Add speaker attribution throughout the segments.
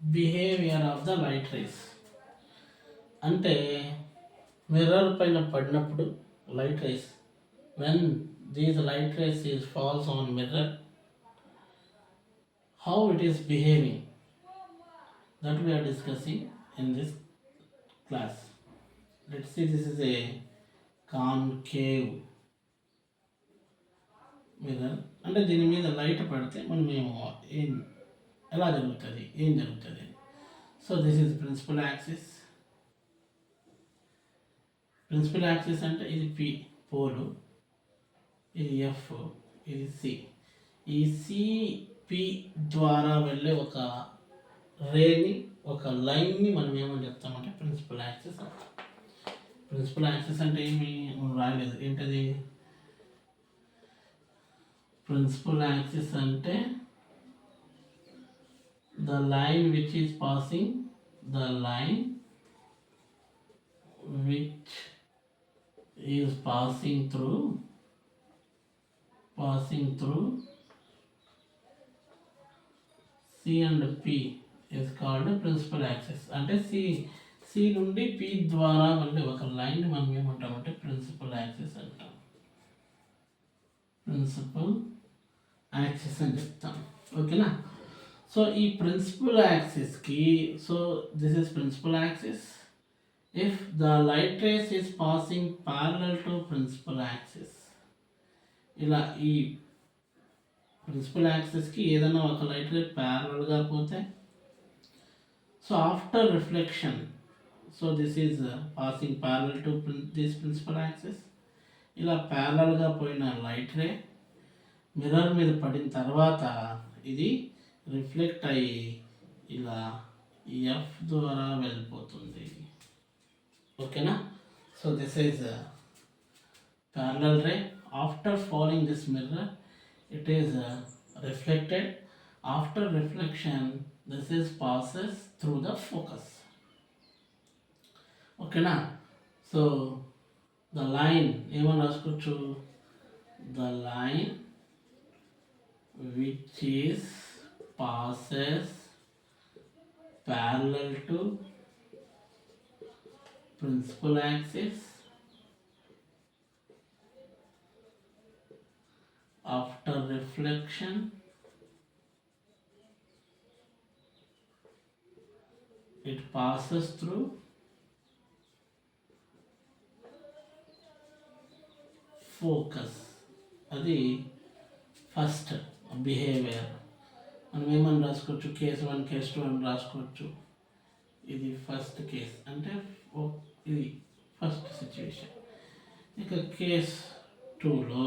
Speaker 1: Behaviour of the light race అంటే mirror పైన పడినప్పుడు light race when these light race is false on mirror how it is behaving that we are discussing in this class. Let's see, this is a concave mirror అంటే దీని మీద light పడితే మనం ఏం ఎలా జరుగుతుంది ఏం జరుగుతుంది. So this is principal axis. Principal axis అంటే ఇది పి పోలు, ఇది ఎఫ్, ఇది సి. ఈ సిపి ద్వారా వెళ్ళే ఒక రేని ఒక లైన్ని మనం ఏమని చెప్తామంటే ప్రిన్సిపల్ యాక్సిస్ అంటాం. ప్రిన్సిపల్ యాక్సిస్ అంటే ఏమి రాయలేదు, ఏంటది? ప్రిన్సిపల్ యాక్సిస్ అంటే the line which is passing the line which is passing through C and P is called principal axis. అంటే C నుండి P ద్వారా వెళ్ళే ఒక లైన్ మనం ఏమంటామంటే ప్రిన్సిపల్ యాక్సిస్ అంటాం. ప్రిన్సిపల్ యాక్సిస్ అని చెప్తాం, ఓకేనా? సో ఈ ప్రిన్సిపల్ యాక్సిస్కి, so this is principal axis. If the light rays is passing parallel to principal axis, ఇలా ఈ ప్రిన్సిపల్ యాక్సిస్కి ఏదైనా ఒక లైట్ రే ప్యారలల్గా పోతే, so after reflection, so this is passing parallel to this principle axis. ఇలా ప్యారలల్గా పోయిన లైట్ రే మిర్రర్ మీద పడిన తర్వాత ఇది రిఫ్లెక్ట్ అయ్యి ఇలా ఎఫ్ ద్వారా వెళ్ళిపోతుంది, ఓకేనా? So this is parallel ray. After falling this mirror, it is reflected. After reflection, this is passes through the focus, ఓకేనా? సో the line ఏమని రాసుకోవచ్చు, the line which is passes parallel to principal axis after reflection it passes through focus. అది first behaviour. మనం ఏమని రాసుకోవచ్చు, case 1 case 2 అని రాసుకోవచ్చు. ఇది ఫస్ట్ కేస్ అంటే ఇది ఫస్ట్ సిచ్యువేషన్. ఇక కేస్ 2లో,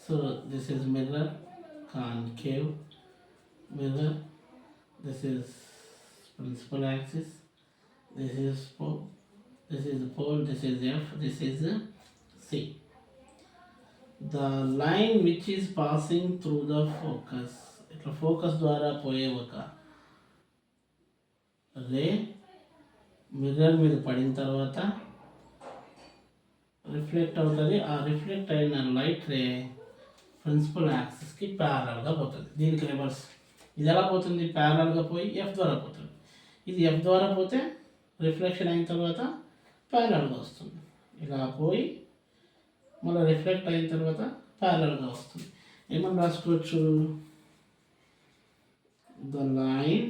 Speaker 1: so this is mirror, concave mirror, this is principal axis, this is pole, this is F, this is C. The line which is passing through the focus, ఇట్లా focus ద్వారా పోయే ఒక రే mirror మీద పడిన తర్వాత reflect అవుతుంది. ఆ రిఫ్లెక్ట్ అయిన లైట్ రే ప్రిన్సిపల్ యాక్సిస్కి ప్యారలల్గా పోతుంది. దీనికి రివర్స్, ఇది ఎలా పోతుంది? ప్యారలల్గా పోయి ఎఫ్ ద్వారా పోతుంది. ఇది ఎఫ్ ద్వారా పోతే రిఫ్లెక్షన్ అయిన తర్వాత ప్యారలల్గా వస్తుంది. ఇలా పోయి మళ్ళీ రిఫ్లెక్ట్ అయిన తర్వాత ప్యారలల్గా వస్తుంది. ఏమని రాసుకోవచ్చు, the line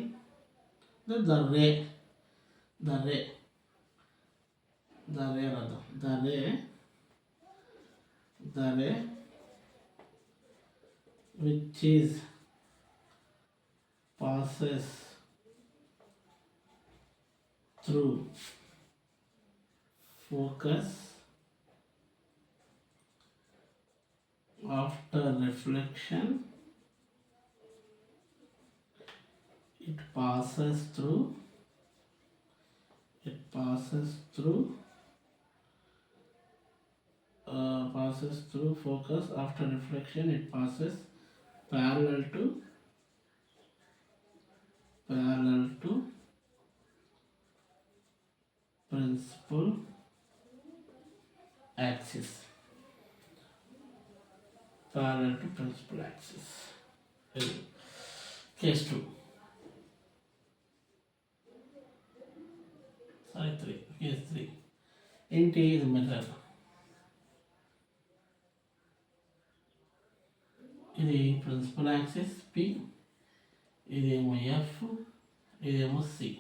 Speaker 1: the ray which is passes through focus after reflection it passes through focus. After reflection it passes parallel to principal axis. Case 2. ఏంటి ఇది మిర్రర్, ఇది ప్రిన్సిపల్ యాక్సిస్ పి, ఇదేమో ఎఫ్, ఇదేమో సి.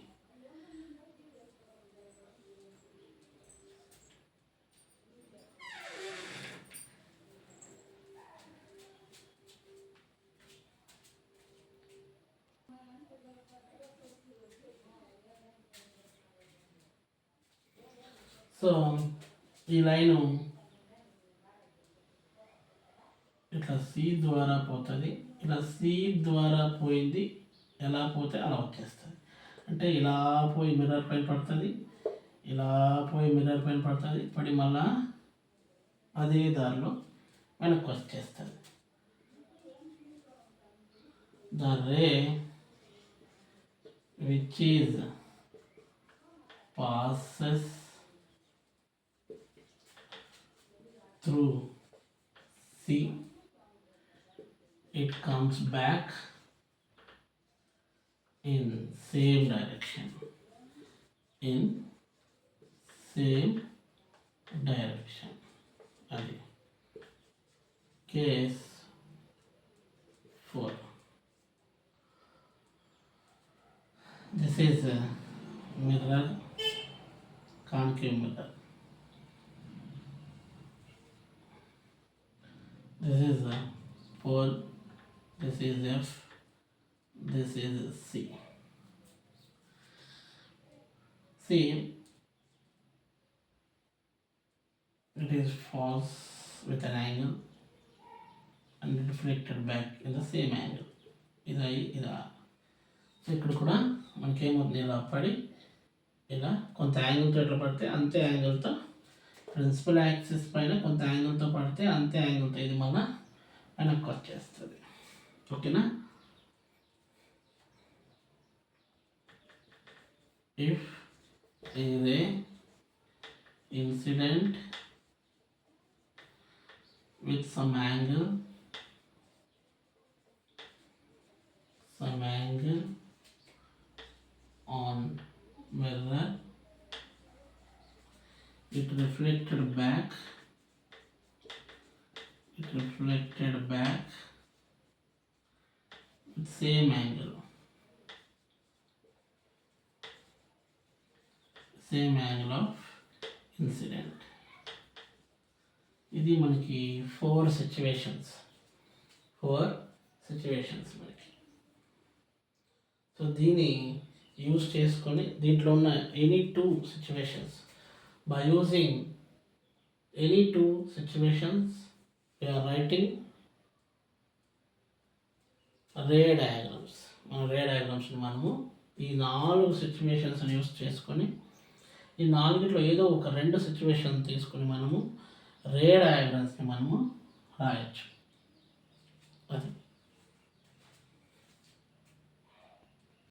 Speaker 1: సో ఈ line ఇట్లా C ద్వారా పోతుంది, ఇలా సి ద్వారా పోయింది, ఎలా పోతే అలా వచ్చేస్తుంది. అంటే ఇలా పోయి మిర్రర్ పైన పడుతుంది, ఇలా పోయి మిర్రర్ పైన పడుతుంది, పడి మళ్ళా అదే దారిలో వెనక్కి వచ్చేస్తుంది. The ray which is passes through C, it comes back in same direction, in same direction. Adi case 4. This is a mirror, concave mirror. This is a pole, this is F, this is C. See, it is falls with an angle and reflected back in the same angle. ఇది so ఇక్కడ కూడా మనకేమవుతుంది, ఇలా పడి ఇలా కొంత యాంగిల్తో ఎట్లా పడితే అంతే యాంగిల్తో ప్రిన్సిపల్ యాక్సిస్ పైన కొంత యాంగిల్తో పడితే అంతే యాంగిల్తో ఇది మన వెనక్కి వచ్చేస్తుంది. ఓకేనా? If is a incident with some angle on mirror, it reflected back with same angle of incident. ఇది మనకి 4 సిచ్యువేషన్స్ మనకి. సో దీన్ని యూజ్ చేసుకొని దీంట్లో ఉన్న any 2 situations, by using any 2 situations we are writing ray diagrams. మన రే డయాగ్రామ్స్ని మనము ఈ 4 సిచ్యువేషన్స్ని యూజ్ చేసుకొని ఈ 4ట్లో ఏదో ఒక 2 సిచ్యువేషన్ తీసుకొని మనము రే డయాగ్రామ్స్ని మనము రాయొచ్చు.